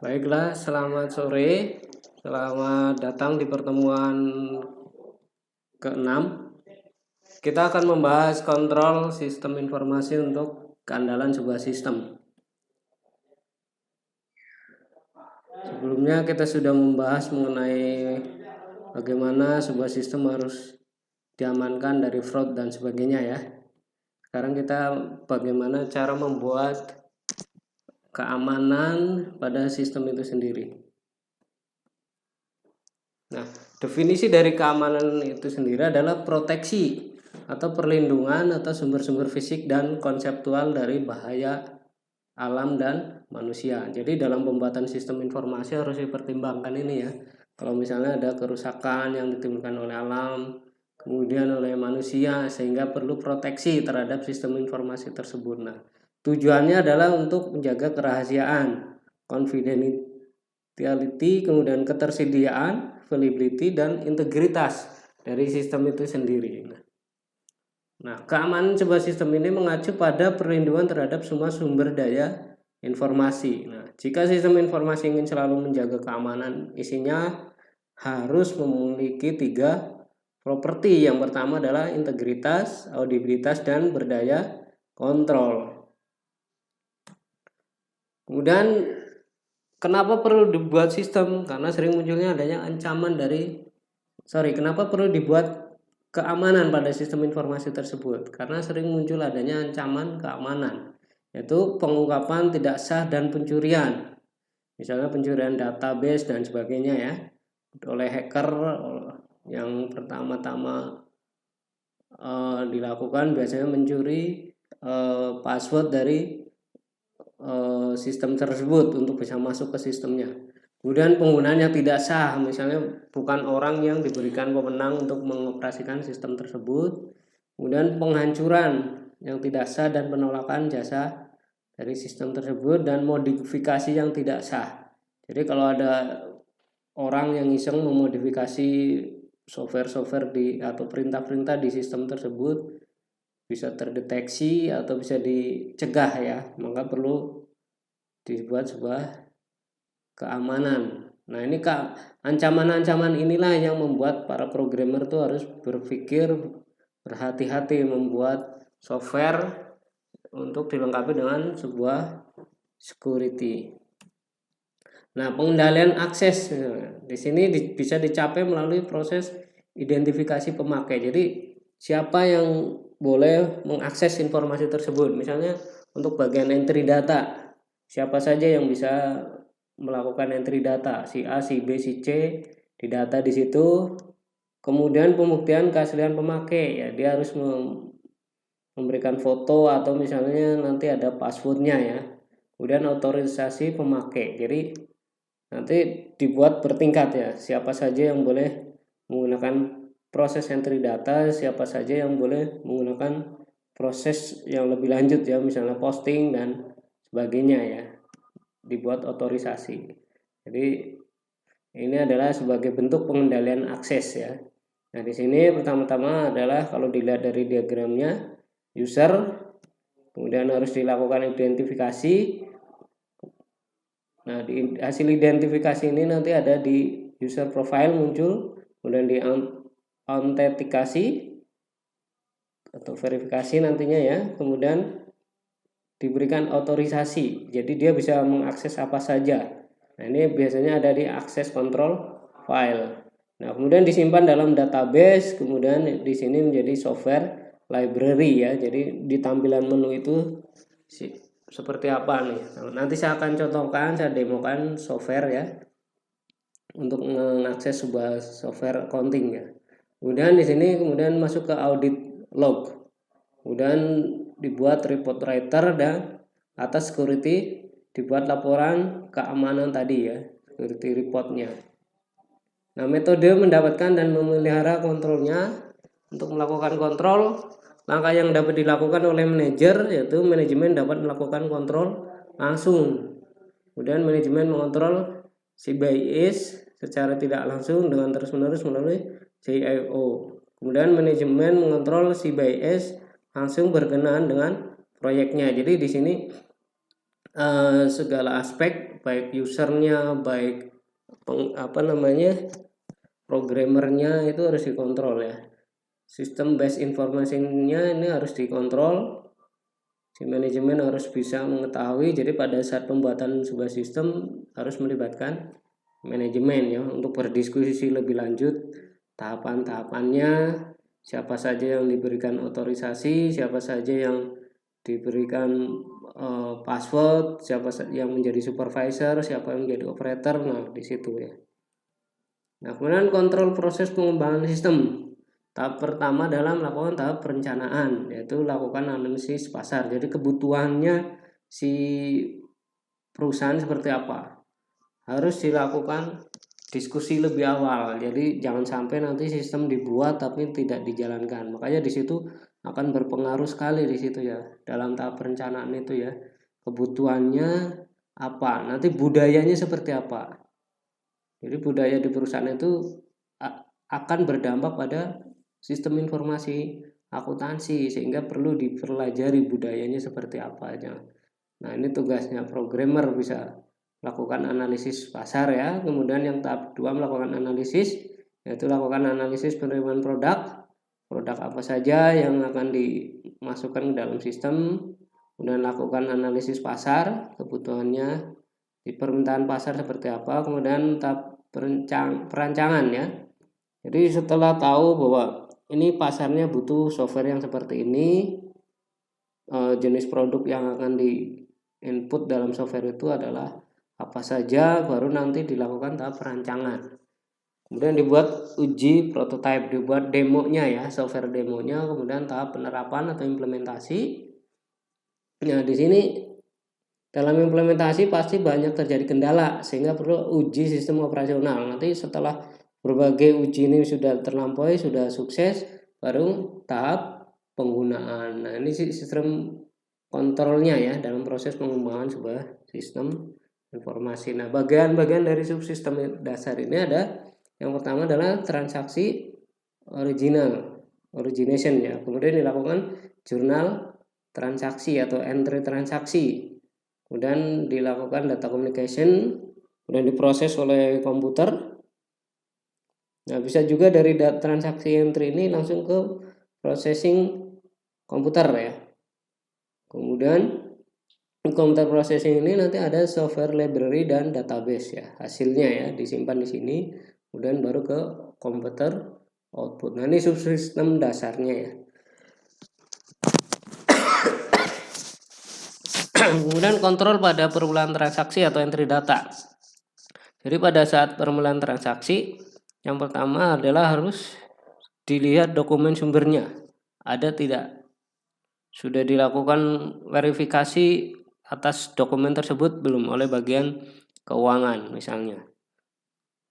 Baiklah, selamat sore. Selamat datang di pertemuan ke-6. Kita akan membahas kontrol sistem informasi untuk keandalan sebuah sistem. Sebelumnya kita sudah membahas mengenai bagaimana sebuah sistem harus diamankan dari fraud dan sebagainya ya. Sekarang kita bagaimana cara membuat keamanan pada sistem itu sendiri. Nah, definisi dari keamanan itu sendiri adalah proteksi atau perlindungan atau sumber-sumber fisik dan konseptual dari bahaya alam dan manusia. Jadi dalam pembuatan sistem informasi harus dipertimbangkan ini ya. Kalau misalnya ada kerusakan yang ditimbulkan oleh alam, kemudian oleh manusia, sehingga perlu proteksi terhadap sistem informasi tersebut. Nah, tujuannya adalah untuk menjaga kerahasiaan, confidentiality, kemudian ketersediaan, availability, dan integritas dari sistem itu sendiri. Nah, keamanan sebuah sistem ini mengacu pada perlindungan terhadap semua sumber daya informasi. Nah, jika sistem informasi ingin selalu menjaga keamanan, isinya harus memiliki 3 properti. Yang pertama adalah integritas, audibilitas, dan berdaya kontrol. Kemudian kenapa perlu dibuat sistem? Karena sering munculnya adanya ancaman kenapa perlu dibuat keamanan pada sistem informasi tersebut? Karena sering muncul adanya ancaman keamanan, yaitu pengungkapan tidak sah dan pencurian. Misalnya pencurian database dan sebagainya ya, oleh hacker. Yang pertama-tama dilakukan biasanya mencuri password dari sistem tersebut untuk bisa masuk ke sistemnya. Kemudian penggunanya tidak sah, misalnya bukan orang yang diberikan wewenang untuk mengoperasikan sistem tersebut. Kemudian penghancuran yang tidak sah dan penolakan jasa dari sistem tersebut, dan modifikasi yang tidak sah. Jadi kalau ada orang yang iseng memodifikasi software atau perintah-perintah di sistem tersebut, bisa terdeteksi atau bisa dicegah ya, maka perlu dibuat sebuah keamanan. Nah, ini ancaman-ancaman inilah yang membuat para programmer tuh harus berpikir berhati-hati membuat software untuk dilengkapi dengan sebuah security. Nah, pengendalian akses di sini bisa dicapai melalui proses identifikasi pemakai. Jadi siapa yang boleh mengakses informasi tersebut? Misalnya untuk bagian entry data, siapa saja yang bisa melakukan entry data? Si A, si B, si C di data di situ. Kemudian pembuktian keaslian pemakai ya, dia harus memberikan foto atau misalnya nanti ada passwordnya ya. Kemudian otorisasi pemakai. Jadi nanti dibuat bertingkat ya, siapa saja yang boleh menggunakan proses entry data, siapa saja yang boleh menggunakan proses yang lebih lanjut ya, misalnya posting dan sebagainya ya, dibuat otorisasi. Jadi ini adalah sebagai bentuk pengendalian akses ya. Nah, di sini pertama-tama adalah kalau dilihat dari diagramnya, user, kemudian harus dilakukan identifikasi. Nah, di hasil identifikasi ini nanti ada di user profile muncul, kemudian di autentikasi atau verifikasi nantinya ya, kemudian diberikan otorisasi. Jadi dia bisa mengakses apa saja. Nah, ini biasanya ada di akses control file. Nah, kemudian disimpan dalam database, kemudian di sini menjadi software library ya. Jadi di tampilan menu itu seperti apa nih? Nanti saya akan contohkan, saya demokan software ya untuk mengakses sebuah software accounting ya. Kemudian di sini kemudian masuk ke audit log. Kemudian dibuat report writer, dan atas security dibuat laporan keamanan tadi ya, security reportnya. Nah, metode mendapatkan dan memelihara kontrolnya. Untuk melakukan kontrol, langkah yang dapat dilakukan oleh manajer yaitu manajemen dapat melakukan kontrol langsung. Kemudian manajemen mengontrol CBIS secara tidak langsung dengan terus-menerus melalui CIO. Kemudian manajemen mengontrol CBIS langsung berkenaan dengan proyeknya. Jadi di sini segala aspek, baik usernya, baik programmernya itu harus dikontrol ya. Sistem based information-nya ini harus dikontrol. Si manajemen harus bisa mengetahui. Jadi pada saat pembuatan sebuah sistem harus melibatkan manajemen ya untuk berdiskusi lebih lanjut tahapan-tahapannya, siapa saja yang diberikan otorisasi, siapa saja yang diberikan password, siapa yang menjadi supervisor, siapa yang menjadi operator. Nah di situ ya. Nah kemudian kontrol proses pengembangan sistem. Tahap pertama adalah melakukan tahap perencanaan, yaitu lakukan analisis pasar. Jadi kebutuhannya si perusahaan seperti apa, harus dilakukan diskusi lebih awal. Jadi jangan sampai nanti sistem dibuat tapi tidak dijalankan. Makanya di situ akan berpengaruh sekali di situ ya, dalam tahap perencanaan itu ya, kebutuhannya apa, nanti budayanya seperti apa. Jadi budaya di perusahaan itu akan berdampak pada sistem informasi akuntansi, sehingga perlu dipelajari budayanya seperti apa aja. Nah ini tugasnya programmer, bisa lakukan analisis pasar ya. Kemudian yang tahap 2 melakukan analisis, yaitu lakukan analisis penerimaan produk apa saja yang akan dimasukkan ke dalam sistem. Kemudian lakukan analisis pasar, kebutuhannya di permintaan pasar seperti apa. Kemudian tahap perancangan ya. Jadi setelah tahu bahwa ini pasarnya butuh software yang seperti ini, jenis produk yang akan di input dalam software itu adalah apa saja, baru nanti dilakukan tahap perancangan. Kemudian dibuat uji prototype, dibuat demonya ya, software demonya. Kemudian tahap penerapan atau implementasi. Nah di sini dalam implementasi pasti banyak terjadi kendala, sehingga perlu uji sistem operasional. Nanti setelah berbagai uji ini sudah terlampaui, sudah sukses, baru tahap penggunaan. Nah ini sistem kontrolnya ya dalam proses pengembangan sebuah sistem informasi. Nah bagian-bagian dari subsistem dasar ini ada, yang pertama adalah transaksi origination ya. Kemudian dilakukan jurnal transaksi atau entry transaksi. Kemudian dilakukan data communication, kemudian diproses oleh komputer. Nah bisa juga dari transaksi entry ini langsung ke processing komputer ya. Kemudian komputer processing ini nanti ada software library dan database ya, hasilnya ya disimpan di sini, kemudian baru ke komputer output. Nah ini subsistem dasarnya ya. Kemudian kontrol pada permulaan transaksi atau entry data. Jadi pada saat permulaan transaksi, yang pertama adalah harus dilihat dokumen sumbernya, ada tidak. Sudah dilakukan verifikasi atas dokumen tersebut belum oleh bagian keuangan misalnya.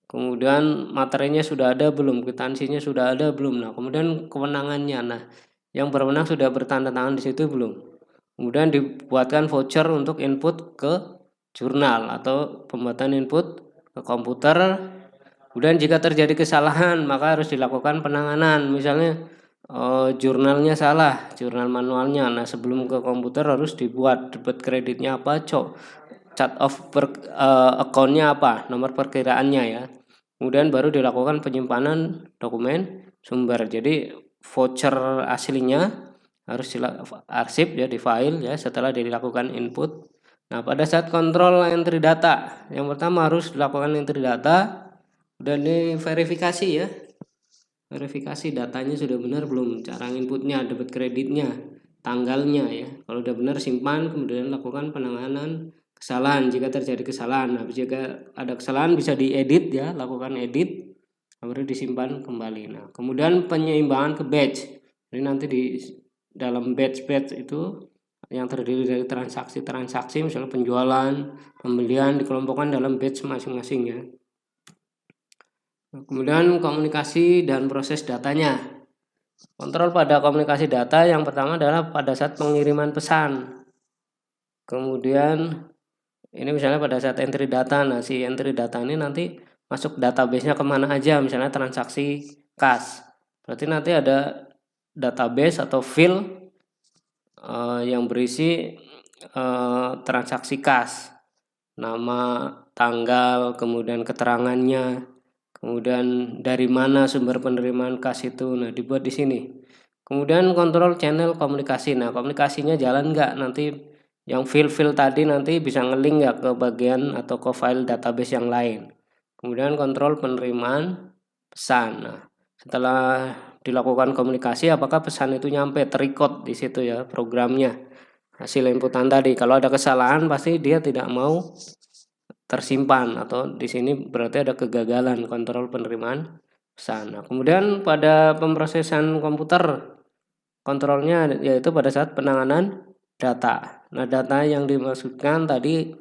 Kemudian materinya sudah ada belum, kwitansinya sudah ada belum. Nah kemudian kewenangannya, nah yang berwenang sudah bertanda tangan di situ belum. Kemudian dibuatkan voucher untuk input ke jurnal atau pembuatan input ke komputer. Kemudian jika terjadi kesalahan maka harus dilakukan penanganan. Misalnya jurnalnya salah, jurnal manualnya. Nah sebelum ke komputer harus dibuat debit kreditnya apa, chart of account-nya apa, nomor perkiraannya ya. Kemudian baru dilakukan penyimpanan dokumen sumber. Jadi voucher aslinya harus arsip ya, di file ya setelah dilakukan input. Nah pada saat kontrol entry data, yang pertama harus dilakukan entry data dan diverifikasi ya, verifikasi datanya sudah benar belum, cara inputnya, debit kreditnya, tanggalnya ya. Kalau udah benar simpan, kemudian lakukan penanganan kesalahan jika terjadi kesalahan. Nah jika ada kesalahan bisa diedit ya, lakukan edit, baru disimpan kembali. Nah kemudian penyeimbangan ke batch. Jadi nanti di dalam batch itu yang terdiri dari transaksi-transaksi, misalnya penjualan, pembelian, dikelompokkan dalam batch masing-masing ya. Kemudian komunikasi dan proses datanya. Kontrol pada komunikasi data yang pertama adalah pada saat pengiriman pesan. Kemudian ini misalnya pada saat entry data, nah si entry data ini nanti masuk database-nya kemana aja, misalnya transaksi kas. Berarti nanti ada database atau file yang berisi transaksi kas, nama, tanggal, kemudian keterangannya, kemudian dari mana sumber penerimaan kas itu. Nah, dibuat di sini. Kemudian kontrol channel komunikasi. Nah, komunikasinya jalan nggak, nanti yang file tadi nanti bisa ngelink nggak ke bagian atau ke file database yang lain. Kemudian kontrol penerimaan pesan. Nah, setelah dilakukan komunikasi, apakah pesan itu nyampe, terrecord di situ ya programnya, hasil inputan tadi. Kalau ada kesalahan pasti dia tidak mau tersimpan, atau di sini berarti ada kegagalan kontrol penerimaan pesan. Nah, kemudian pada pemrosesan komputer, kontrolnya yaitu pada saat penanganan data. Nah, data yang dimaksudkan tadi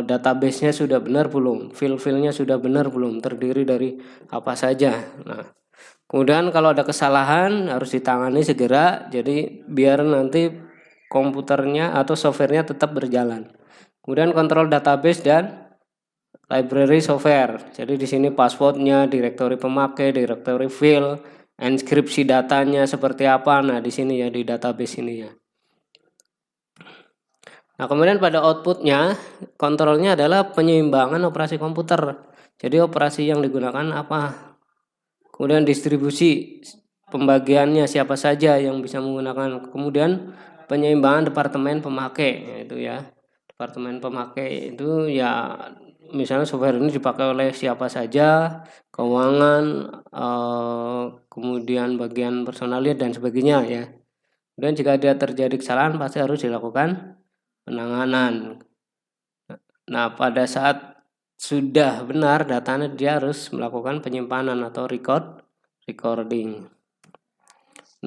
database-nya sudah benar belum, file-filenya sudah benar belum, terdiri dari apa saja. Nah, kemudian kalau ada kesalahan harus ditangani segera, jadi biar nanti komputernya atau softwarenya tetap berjalan. Kemudian kontrol database dan library software. Jadi di sini passwordnya, direktori pemakai, direktori file, enkripsi datanya seperti apa. Nah, di sini ya, di database ini ya. Nah, kemudian pada outputnya, kontrolnya adalah penyeimbangan operasi komputer. Jadi operasi yang digunakan apa? Kemudian distribusi, pembagiannya siapa saja yang bisa menggunakan. Kemudian penyeimbangan departemen pemakai, yaitu ya, departemen pemakai itu ya, misalnya software ini dipakai oleh siapa saja, keuangan, kemudian bagian personalia dan sebagainya ya. Dan jika dia terjadi kesalahan pasti harus dilakukan penanganan. Nah, pada saat sudah benar datanya, dia harus melakukan penyimpanan atau recording.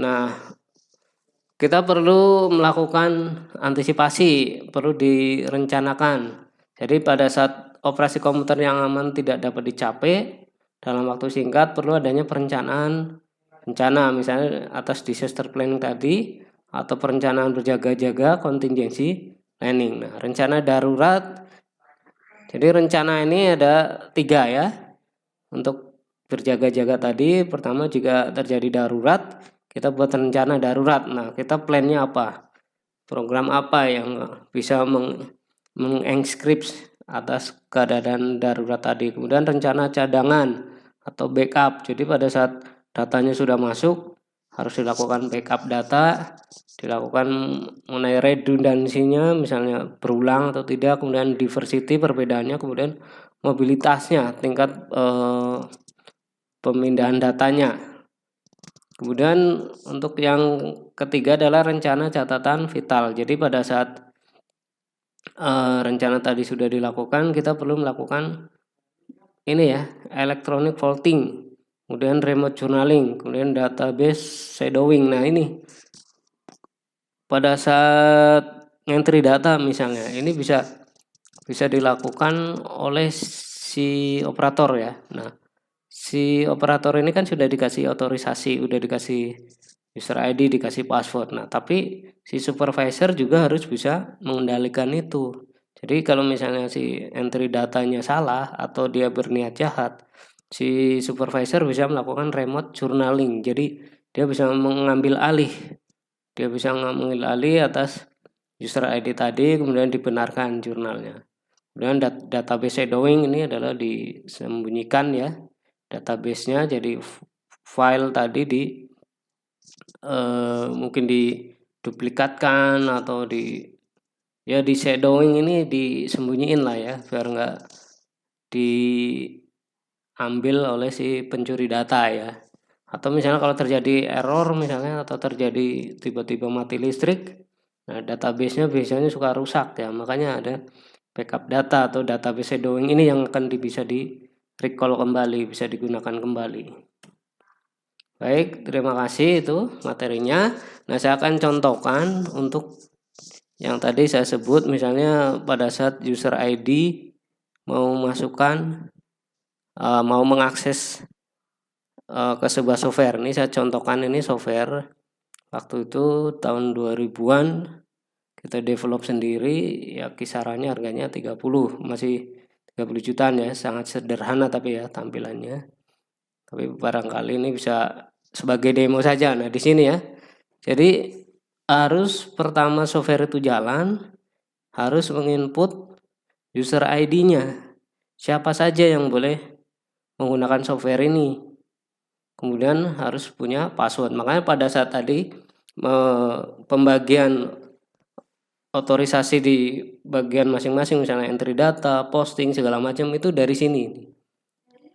Nah, kita perlu melakukan antisipasi, perlu direncanakan. Jadi pada saat operasi komputer yang aman tidak dapat dicapai dalam waktu singkat, perlu adanya perencanaan rencana, misalnya atas disaster planning tadi, atau perencanaan berjaga-jaga, contingency planning. Nah, rencana darurat. Jadi rencana ini ada 3 ya. Untuk berjaga-jaga tadi, pertama jika terjadi darurat, kita buat rencana darurat. Nah, kita plannya apa? Program apa yang bisa mengenskrips atas keadaan darurat tadi. Kemudian rencana cadangan atau backup. Jadi pada saat datanya sudah masuk, harus dilakukan backup data, dilakukan mengenai redundansinya, misalnya berulang atau tidak, kemudian diversity perbedaannya, kemudian mobilitasnya, tingkat pemindahan datanya. Kemudian untuk yang ketiga adalah rencana catatan vital. Jadi pada saat rencana tadi sudah dilakukan, kita perlu melakukan ini ya, electronic vaulting, kemudian remote journaling, kemudian database shadowing. Nah, ini pada saat entry data misalnya, ini bisa dilakukan oleh si operator ya. Nah, si operator ini kan sudah dikasih otorisasi, udah dikasih user ID, dikasih password. Nah, tapi si supervisor juga harus bisa mengendalikan itu. Jadi kalau misalnya si entry datanya salah atau dia berniat jahat, si supervisor bisa melakukan remote journaling. Jadi dia bisa mengambil alih. Dia bisa mengambil alih atas user ID tadi, kemudian dibenarkan jurnalnya. Kemudian database shadowing ini adalah disembunyikan ya, database-nya, jadi file tadi mungkin diduplikatkan atau di shadowing ini disembunyiin lah ya, biar nggak diambil oleh si pencuri data ya. Atau misalnya kalau terjadi error misalnya, atau terjadi tiba-tiba mati listrik, nah database-nya biasanya suka rusak ya, makanya ada backup data atau database shadowing ini yang akan bisa di recall kembali, bisa digunakan kembali. Baik, terima kasih, itu materinya. Nah, saya akan contohkan untuk yang tadi saya sebut, misalnya pada saat user ID mau masukkan, mau mengakses ke sebuah software. Ini saya contohkan, ini software waktu itu tahun 2000-an kita develop sendiri ya, kisarannya harganya 30, masih 30 jutaan ya, sangat sederhana tapi ya tampilannya. Tapi barangkali ini bisa sebagai demo saja. Nah, di sini ya. Jadi harus pertama software itu jalan, harus menginput user ID-nya. Siapa saja yang boleh menggunakan software ini. Kemudian harus punya password. Makanya pada saat tadi pembagian otorisasi di bagian masing-masing, misalnya entry data, posting segala macam itu dari sini.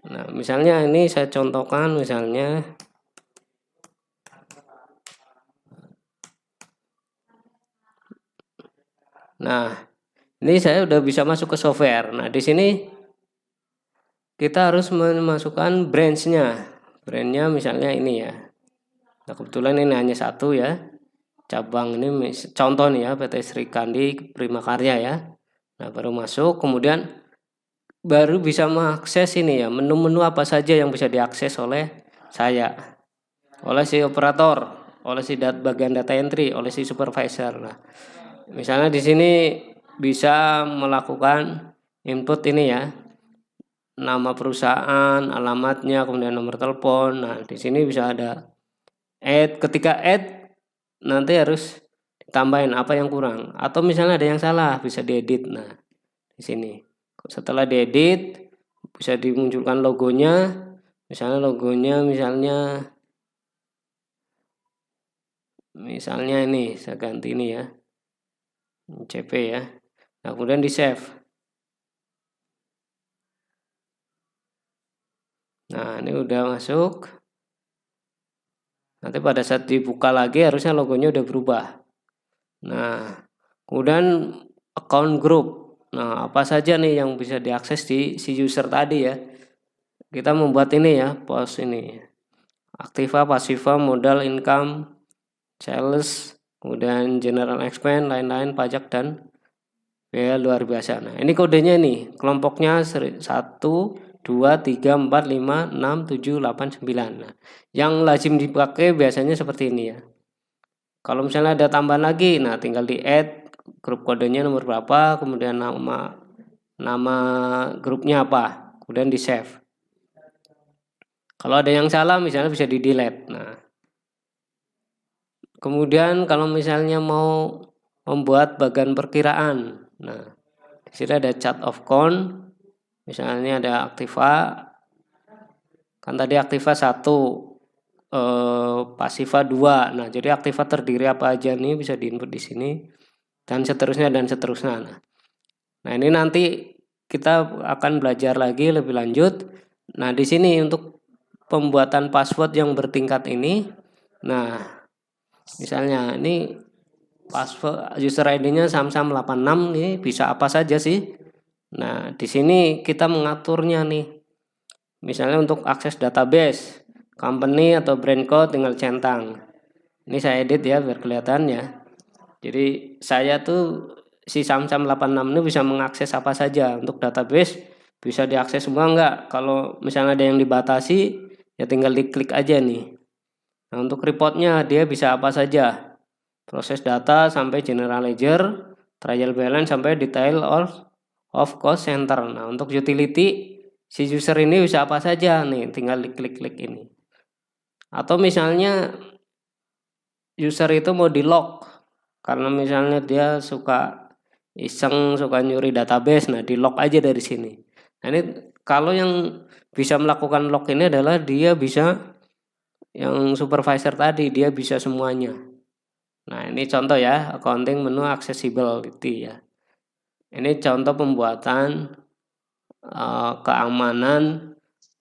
Nah, misalnya ini saya contohkan misalnya ini saya udah bisa masuk ke software. Nah, di sini kita harus memasukkan branch-nya. Brand-nya misalnya ini ya. Nah, kebetulan ini hanya satu ya. Cabang ini contoh nih ya, PT Sri Kandi Prima Karya ya. Nah, baru masuk, kemudian baru bisa mengakses ini ya, menu-menu apa saja yang bisa diakses oleh saya, oleh si operator, oleh si bagian data entry, oleh si supervisor. Nah, misalnya di sini bisa melakukan input ini ya, nama perusahaan, alamatnya, kemudian nomor telepon. Nah, di sini bisa ada add. Ketika add nanti harus ditambahin apa yang kurang, atau misalnya ada yang salah bisa diedit. Nah, di sini setelah diedit bisa dimunculkan logonya, misalnya ini saya ganti ini ya, CP ya. Nah, kemudian di save. Nah, ini udah masuk. Nanti pada saat dibuka lagi harusnya logonya udah berubah. Nah, kemudian account group. Nah, apa saja nih yang bisa diakses di si user tadi ya. Kita membuat ini ya, post ini. Aktiva, pasiva, modal, income, sales, kemudian general expense, lain-lain, pajak dan biaya luar biasa. Nah, ini kodenya nih. Kelompoknya 1, 2, 3, 4, 5, 6, 7, 8, 9. Nah, yang lazim dipakai biasanya seperti ini ya. Kalau misalnya ada tambahan lagi, nah tinggal di add grup kodenya nomor berapa, kemudian nama grupnya apa, kemudian di save. Kalau ada yang salah misalnya bisa di delete. Nah, kemudian kalau misalnya mau membuat bagian perkiraan, nah di sini ada chart of count, misalnya ada aktiva, kan tadi aktiva 1, pasiva 2. Nah, jadi aktiva terdiri apa aja nih bisa diinput di sini dan seterusnya. Nah, ini nanti kita akan belajar lagi lebih lanjut. Nah, di sini untuk pembuatan password yang bertingkat ini, nah misalnya ini password user ID-nya samsam86 nih bisa apa saja sih? Nah, di sini kita mengaturnya nih. Misalnya untuk akses database, company atau brand code tinggal centang. Ini saya edit ya biar kelihatan ya. Jadi saya tuh si samsam86 ini bisa mengakses apa saja. Untuk database bisa diakses semua enggak? Kalau misalnya ada yang dibatasi ya tinggal diklik aja nih. Nah, untuk reportnya dia bisa apa saja. Proses data sampai general ledger, trial balance sampai detail of cost center. Nah, untuk utility si user ini bisa apa saja nih, tinggal diklik-klik ini. Atau misalnya user itu mau di lock karena misalnya dia suka iseng, suka nyuri database, nah di lock aja dari sini. Nah, ini kalau yang bisa melakukan lock ini adalah dia bisa yang supervisor tadi, dia bisa semuanya. Nah, ini contoh ya, accounting menu accessibility ya. Ini contoh pembuatan keamanan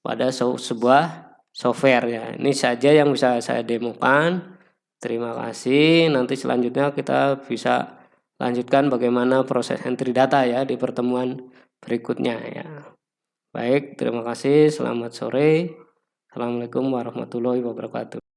pada sebuah software ya. Ini saja yang bisa saya demokan. Terima kasih. Nanti selanjutnya kita bisa lanjutkan bagaimana proses entry data ya di pertemuan berikutnya ya. Baik, terima kasih. Selamat sore. Assalamualaikum warahmatullahi wabarakatuh.